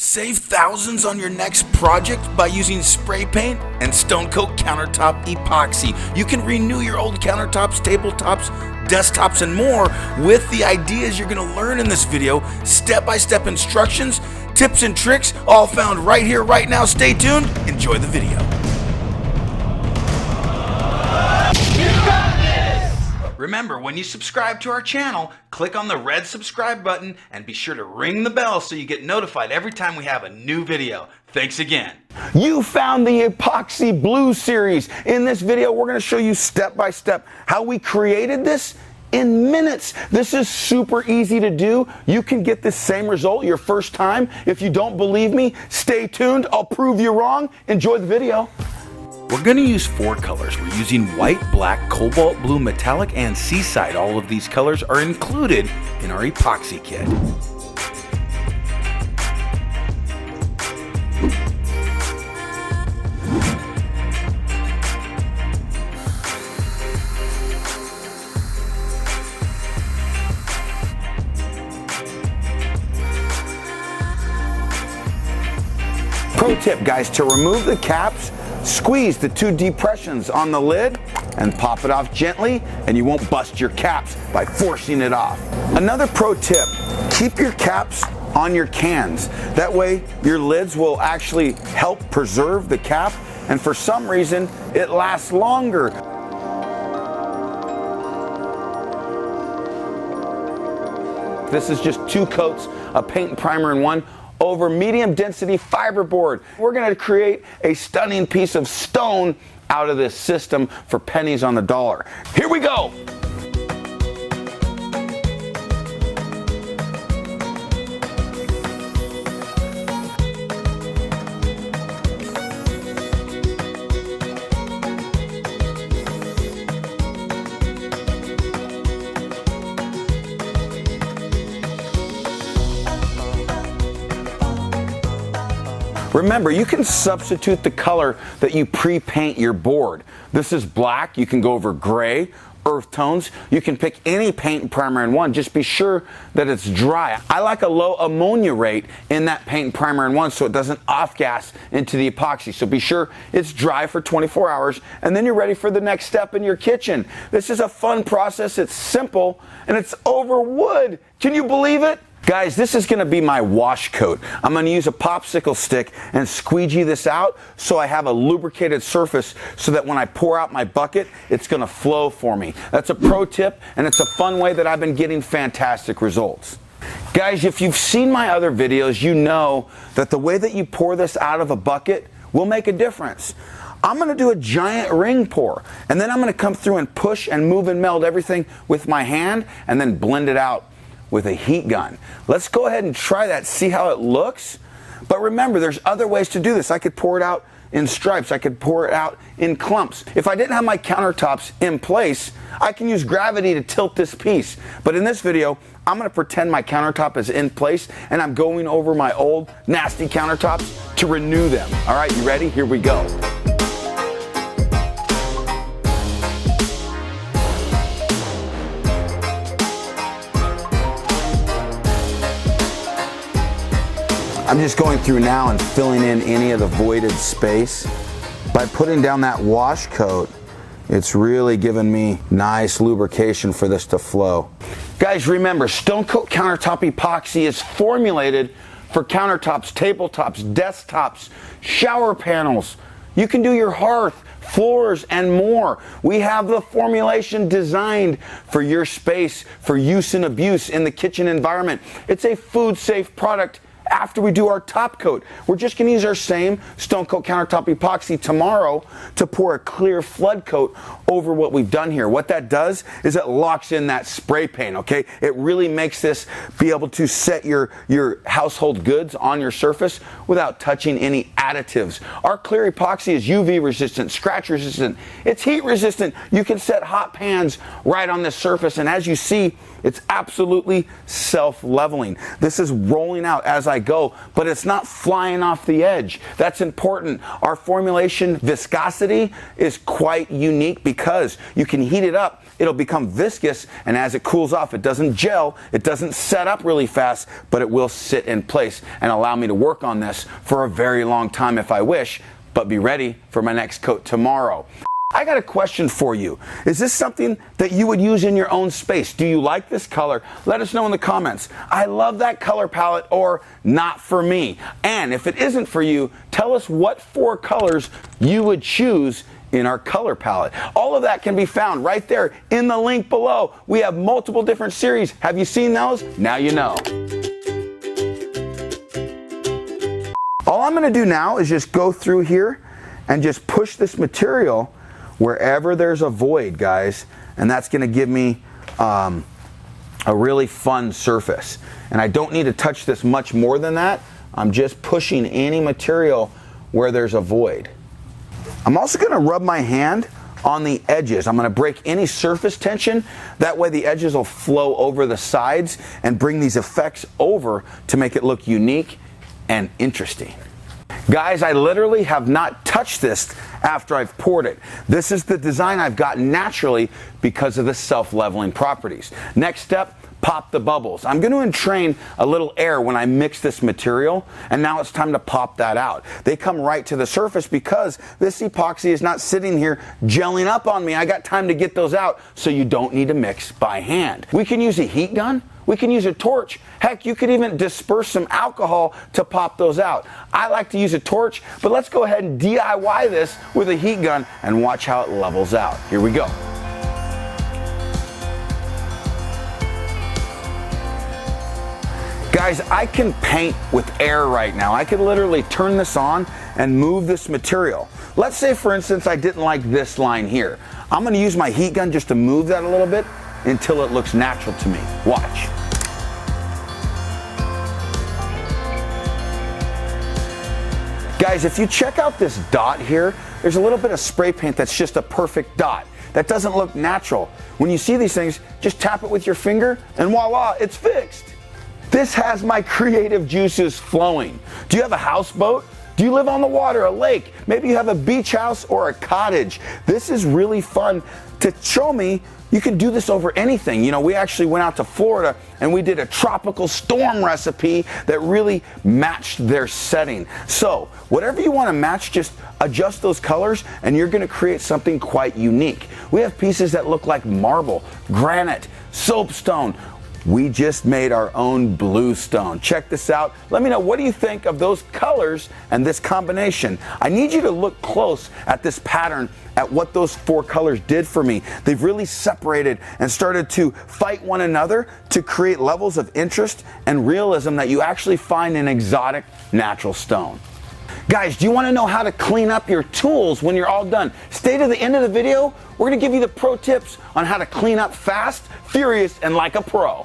Save thousands on your next project by using spray paint and Stone Coat Countertop Epoxy. You can renew your old countertops, tabletops, desktops, and more with the ideas you're going to learn in this video. Step-by-step instructions, tips, and tricks, all found right here, right now. Stay tuned. Enjoy the video. Remember, when you subscribe to our channel, click on the red subscribe button and be sure to ring the bell so you get notified every time we have a new video. Thanks again. You found the Epoxy Blue series. In this video, we're going to show you step by step how we created this in minutes. This is super easy to do. You can get the same result your first time. If you don't believe me, stay tuned. I'll prove you wrong. Enjoy the video. We're going to use 4 colors. We're using white, black, cobalt blue, metallic, and Seaside. All of these colors are included in our epoxy kit. Pro tip, guys, to remove the caps, squeeze the 2 depressions on the lid and pop it off gently, and you won't bust your caps by forcing it off. Another pro tip, keep your caps on your cans. That way your lids will actually help preserve the cap, and for some reason it lasts longer. This is just 2 coats of paint and primer in one over medium density fiberboard. We're going to create a stunning piece of stone out of this system for pennies on the dollar. Here we go. Remember, you can substitute the color that you pre-paint your board. This is black. You can go over gray, earth tones. You can pick any paint and primer in one. Just be sure that it's dry. I like a low ammonia rate in that paint and primer in one so it doesn't off-gas into the epoxy. So be sure it's dry for 24 hours, and then you're ready for the next step in your kitchen. This is a fun process. It's simple, and it's over wood. Can you believe it? Guys, this is going to be my wash coat. I'm going to use a popsicle stick and squeegee this out so I have a lubricated surface so that when I pour out my bucket, it's going to flow for me. That's a pro tip, and it's a fun way that I've been getting fantastic results. Guys, if you've seen my other videos, you know that the way that you pour this out of a bucket will make a difference. I'm going to do a giant ring pour, and then I'm going to come through and push and move and meld everything with my hand and then blend it out with a heat gun. Let's go ahead and try that, see how it looks. But remember, there's other ways to do this. I could pour it out in stripes. I could pour it out in clumps. If I didn't have my countertops in place, I can use gravity to tilt this piece. But in this video, I'm going to pretend my countertop is in place, and I'm going over my old nasty countertops to renew them. All right, you ready? Here we go. I'm just going through now and filling in any of the voided space. By putting down that wash coat, it's really given me nice lubrication for this to flow. Guys, remember, Stone Coat Countertop Epoxy is formulated for countertops, tabletops, desktops, shower panels. You can do your hearth, floors, and more. We have the formulation designed for your space, for use and abuse in the kitchen environment. It's a food-safe product. After we do our top coat, we're just going to use our same Stone Coat Countertop Epoxy tomorrow to pour a clear flood coat over what we've done here. What that does is it locks in that spray paint, okay? It really makes this be able to set your household goods on your surface without touching any additives. Our clear epoxy is UV resistant, scratch resistant, it's heat resistant. You can set hot pans right on this surface, and as you see, it's absolutely self-leveling. This is rolling out as I I go, but it's not flying off the edge. That's important. Our formulation viscosity is quite unique because you can heat it up, it'll become viscous, and as it cools off, it doesn't gel, it doesn't set up really fast, but it will sit in place and allow me to work on this for a very long time if I wish, but be ready for my next coat tomorrow. I got a question for you. Is this something that you would use in your own space? Do you like this color? Let us know in the comments. I love that color palette, or not for me. And if it isn't for you, tell us what 4 colors you would choose in our color palette. All of that can be found right there in the link below. We have multiple different series. Have you seen those? Now you know. All I'm gonna do now is just go through here and just push this material wherever there's a void, guys, and that's going to give me a really fun surface. And I don't need to touch this much more than that. I'm just pushing any material where there's a void. I'm also going to rub my hand on the edges. I'm going to break any surface tension. That way the edges will flow over the sides and bring these effects over to make it look unique and interesting. Guys, I literally have not touched this after I've poured it. This is the design I've gotten naturally because of the self-leveling properties. Next step, pop the bubbles. I'm going to entrain a little air when I mix this material, and now it's time to pop that out. They come right to the surface because this epoxy is not sitting here gelling up on me. I got time to get those out, so you don't need to mix by hand. We can use a heat gun. We can use a torch. Heck, you could even disperse some alcohol to pop those out. I like to use a torch, but let's go ahead and DIY this with a heat gun and watch how it levels out. Here we go. Guys, I can paint with air right now. I could literally turn this on and move this material. Let's say, for instance, I didn't like this line here. I'm gonna use my heat gun just to move that a little bit until it looks natural to me. Watch. Guys, if you check out this dot here, there's a little bit of spray paint that's just a perfect dot. That doesn't look natural. When you see these things, just tap it with your finger and voila, it's fixed. This has my creative juices flowing. Do you have a houseboat? Do you live on the water, a lake? Maybe you have a beach house or a cottage. This is really fun to show me you can do this over anything. You know, we actually went out to Florida and we did a tropical storm recipe that really matched their setting. So whatever you want to match, just adjust those colors and you're going to create something quite unique. We have pieces that look like marble, granite, soapstone. We just made our own bluestone. Check this out. Let me know, what do you think of those colors and this combination? I need you to look close at this pattern, at what those 4 colors did for me. They've really separated and started to fight one another to create levels of interest and realism that you actually find in exotic natural stone. Guys, do you want to know how to clean up your tools when you're all done? Stay to the end of the video. We're going to give you the pro tips on how to clean up fast, furious, and like a pro.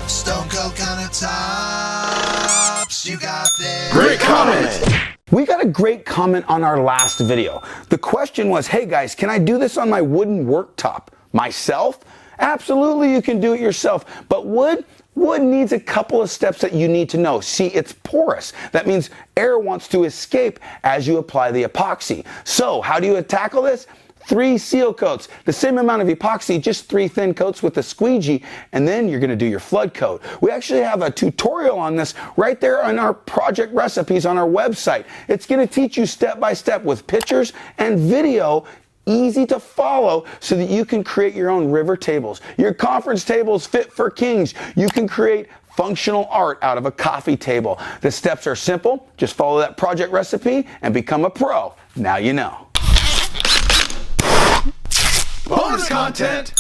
Stone Coat Countertops, you got this. Great comment! We got a great comment on our last video. The question was, hey guys, can I do this on my wooden worktop myself? Absolutely, you can do it yourself, but wood needs a couple of steps that you need to know. See, it's porous. That means air wants to escape as you apply the epoxy. So how do you tackle this? 3 seal coats, the same amount of epoxy, just 3 thin coats with a squeegee, and then you're gonna do your flood coat. We actually have a tutorial on this right there on our project recipes on our website. It's gonna teach you step by step with pictures and video, easy to follow, so that you can create your own river tables. Your conference tables fit for kings. You can create functional art out of a coffee table. The steps are simple. Just follow that project recipe and become a pro. Now you know. Bonus content!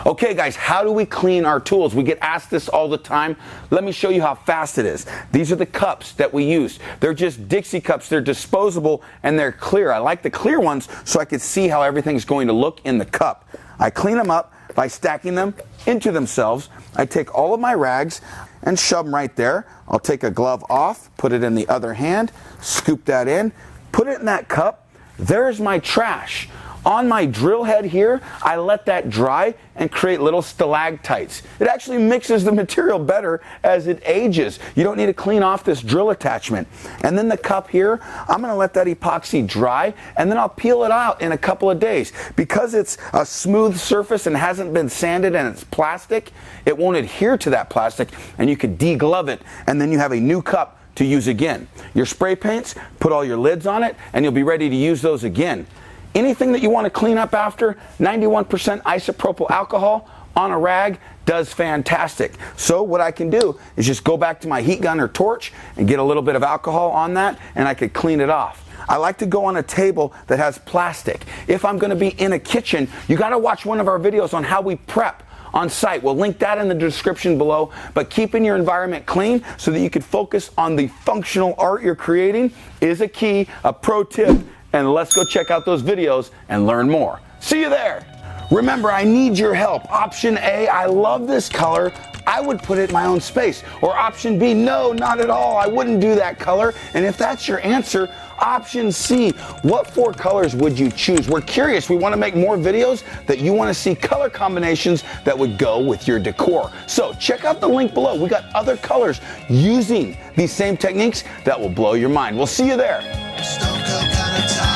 Okay guys, how do we clean our tools? We get asked this all the time. Let me show you how fast it is. These are the cups that we use. They're just Dixie cups. They're disposable and they're clear. I like the clear ones so I can see how everything's going to look in the cup. I clean them up by stacking them into themselves. I take all of my rags and shove them right there. I'll take a glove off, put it in the other hand, scoop that in, put it in that cup. There's my trash. On my drill head here, I let that dry and create little stalactites. It actually mixes the material better as it ages. You don't need to clean off this drill attachment. And then the cup here, I'm gonna let that epoxy dry and then I'll peel it out in a couple of days. Because it's a smooth surface and hasn't been sanded and it's plastic, it won't adhere to that plastic and you can deglove it and then you have a new cup to use again. Your spray paints, put all your lids on it and you'll be ready to use those again. Anything that you want to clean up after, 91% isopropyl alcohol on a rag does fantastic. So what I can do is just go back to my heat gun or torch and get a little bit of alcohol on that and I could clean it off. I like to go on a table that has plastic. If I'm going to be in a kitchen, you got to watch one of our videos on how we prep on site. We'll link that in the description below, but keeping your environment clean so that you can focus on the functional art you're creating is a key, a pro tip. And let's go check out those videos and learn more. See you there. Remember, I need your help. Option A, I love this color. I would put it in my own space. Or option B, no, not at all. I wouldn't do that color. And if that's your answer, option C, what 4 colors would you choose? We're curious. We want to make more videos that you want to see color combinations that would go with your decor. So check out the link below. We got other colors using these same techniques that will blow your mind. We'll see you there. Stone Coat Countertop.